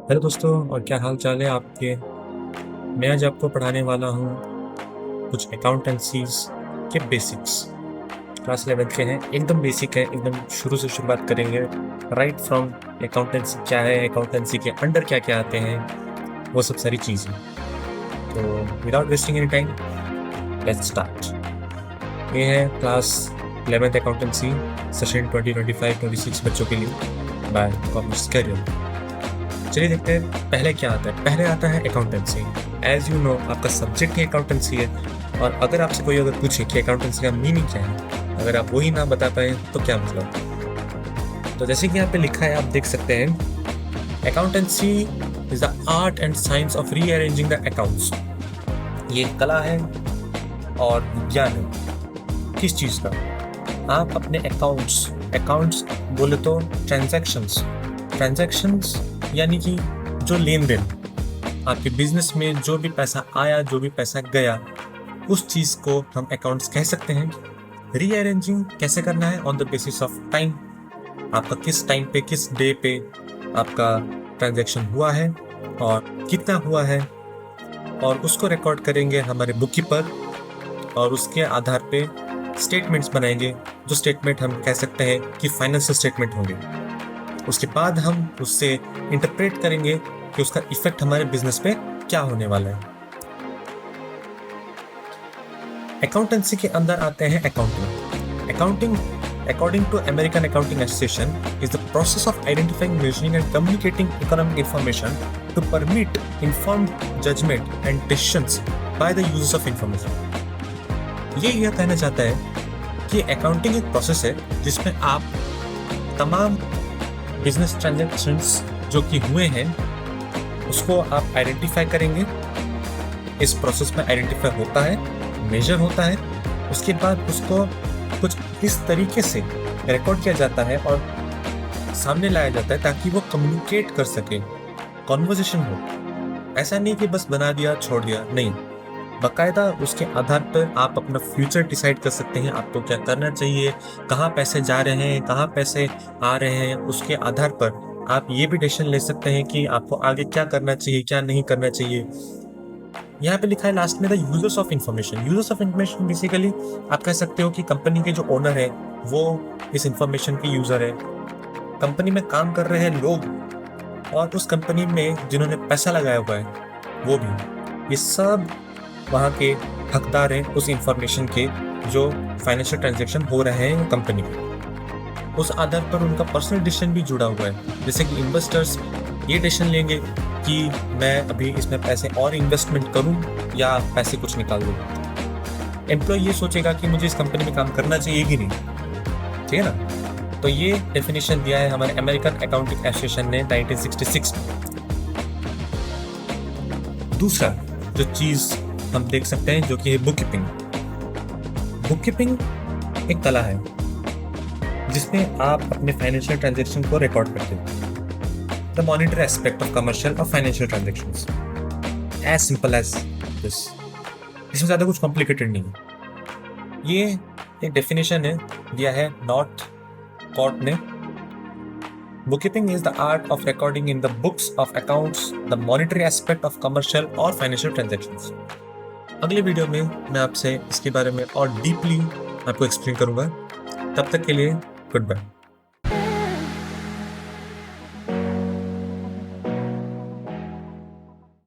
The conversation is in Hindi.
हेलो दोस्तों, और क्या हाल चाल है आपके। मैं आज आपको पढ़ाने वाला हूँ कुछ अकाउंटेंसीज के बेसिक्स। क्लास 11th के हैं, एकदम बेसिक है, एकदम शुरू से शुरुआत करेंगे। राइट फ्रॉम अकाउंटेंसी क्या है, अकाउंटेंसी के अंडर क्या क्या आते हैं, वो सब सारी चीज़ें। तो without wasting any time, let's start. ये है क्लास 11th अकाउंटेंसी सेशन 2025-26 बच्चों के लिए बाय कॉमर्स कैरियर। चलिए देखते हैं पहले क्या आता है। पहले आता है अकाउंटेंसी। एज यू नो, आपका सब्जेक्ट ही अकाउंटेंसी है। और अगर आपसे कोई अगर पूछे कि अकाउंटेंसी का मीनिंग क्या है, अगर आप वही ना बता पाए तो क्या मतलब। तो जैसे कि यहाँ पे लिखा है, आप देख सकते हैं, accountancy is the art and science of rearranging the accounts. ये कला है और विज्ञान है। किस चीज़ का? आप अपने अकाउंट्स बोले तो ट्रांजैक्शंस यानी कि जो लेन देन, आपके बिजनेस में जो भी पैसा आया, जो भी पैसा गया, उस चीज़ को हम अकाउंट्स कह सकते हैं। रीअरेंजिंग कैसे करना है? On the basis of time. आपका किस टाइम पे, किस डे पे आपका ट्रांजैक्शन हुआ है और कितना हुआ है, और उसको रिकॉर्ड करेंगे हमारे बुक कीपर, और उसके आधार पे स्टेटमेंट्स बनाएंगे, जो स्टेटमेंट हम कह सकते हैं कि फाइनेंशियल स्टेटमेंट होंगे। उसके बाद हम उससे इंटरप्रेट करेंगे कि उसका इफेक्ट हमारे बिजनेस पे क्या होने वाला है। अकाउंटेंसी के अंदर आते हैं accounting according to American Accounting Association is the process of identifying, measuring and communicating economic information to permit informed judgement and decisions by the users of information. ये कहना चाहता है कि अकाउंटिंग एक प्रोसेस है जिसमें आप तमाम बिजनेस ट्रांजैक्शंस जो कि हुए हैं उसको आप आइडेंटिफाई करेंगे। इस प्रोसेस में आइडेंटिफाई होता है, मेजर होता है, उसके बाद उसको कुछ इस तरीके से रिकॉर्ड किया जाता है और सामने लाया जाता है ताकि वो कम्युनिकेट कर सके, कॉन्वर्सेशन हो। ऐसा नहीं कि बस बना दिया छोड़ दिया, नहीं, बाकायदा उसके आधार पर आप अपना फ्यूचर डिसाइड कर सकते हैं, आपको क्या करना चाहिए, कहाँ पैसे जा रहे हैं, कहाँ पैसे आ रहे हैं। उसके आधार पर आप ये भी डिसीजन ले सकते हैं कि आपको आगे क्या करना चाहिए, क्या नहीं करना चाहिए। यहाँ पे लिखा है लास्ट में the users of information. Users of information basically आप कह सकते हो कि कंपनी के जो ओनर है वो इस इंफॉर्मेशन के यूजर है। कंपनी में काम कर रहे हैं लोग, और उस कंपनी में जिन्होंने पैसा लगाया हुआ है वो भी, ये सब वहाँ के हकदार हैं उस इंफॉर्मेशन के जो फाइनेंशियल ट्रांजैक्शन हो रहे हैं कंपनी में। उस आधार पर उनका पर्सनल डिसीजन भी जुड़ा हुआ है। जैसे कि इन्वेस्टर्स ये डिसीजन लेंगे कि मैं अभी इसमें पैसे और इन्वेस्टमेंट करूं या पैसे कुछ निकाल दूं। एम्प्लॉय ये सोचेगा कि मुझे इस कंपनी में काम करना चाहिए कि नहीं, ठीक है ना। तो ये डेफिनेशन दिया है हमारे अमेरिकन अकाउंटिंग एसोसिएशन ने 1966 में। दूसरा जो चीज़ हम देख सकते हैं जो कि है बुक कीपिंग। बुक कीपिंग एक कला है जिसमें आप अपने फाइनेंशियल ट्रांजैक्शन को रिकॉर्ड करते हैं। The monetary aspect of commercial और financial transactions, as simple as this. इसमें ज़्यादा कुछ कॉम्प्लिकेटेड नहीं है। ये एक डेफिनेशन है, दिया है नॉर्थ कोर्ट ने। Bookkeeping is the art of recording in the books of accounts the monetary aspect of commercial और financial transactions। अगले वीडियो में मैं आपसे इसके बारे में और डीपली आपको एक्सप्लेन करूंगा। तब तक के लिए गुड बाय।